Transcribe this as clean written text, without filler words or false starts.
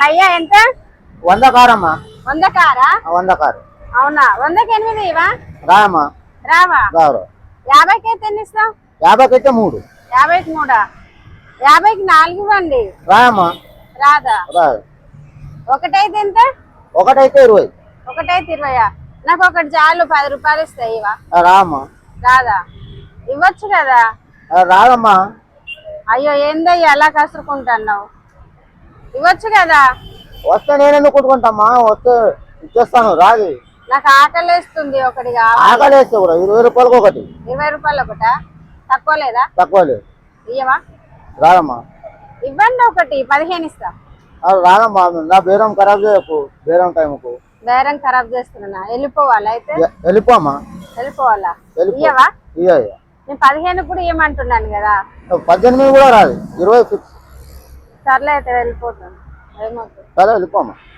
భయ్యా ఎంత? 100 కారమ్మా. 100 కారా? 100 కారు. అవునా? 100కి 8 ఇవా? రామ్మా. రావా? రావు. 50కి అయితే ఎన్ని ఇస్తావు? 50కి అయితే 3. 50కి 3. 50కి 4 ఇవ్వండి. రామ్మా. రాదా? రాదు. ఒకటైతే ఎంత? ఒకటైతే 20. ఒకటైతే 20. నాకు ఒకటి చాలు, 10 రూపాయలు ఇస్తాయి ఇవా? రామ్మా. రాదా? ఇవ్వచ్చు కదా. రాదమ్మా. అయ్యో ఏందయ్యా అలా కసురుకుంటున్నావు? ఇవ్వచ్చు కదా. వస్తే నేనెందుకు కొట్టుకుంటామ్మా, వస్తే ఇచ్చేస్తాను. రాదు. నాకు ఆకలేస్తుంది, ఒకటి కావాలి. ఆకలేస్తే కూడా 20 రూపాయలకు ఒకటి. 20 రూపాయలు ఒకటా? తక్కువ లేదా? తక్కువ లేదు. ఇయ్యవా? రాదమ్మా. ఇవ్వండి, ఒకటి 15 ఇస్తా. రాదమ్మా, నా బేరం ఖరాబ్ చేయకు. బేరం టైంకు బేరం ఖరాబ్ చేస్తున్నా. వెళ్ళిపోవాలా అయితే? వెళ్ళిపోమ్మా. వెళ్ళిపోవాలా? ఇయ్యవా? ఇయ్య. నేను 15 కూడా ఇవ్వమంటున్నాను కదా. 18 కూడా రాదు, 20 ఫిక్స్. సర్లే అయితే వెళ్ళిపోతాను. ఏమవుతుంది? సరే వెళ్ళిపోమ్మా.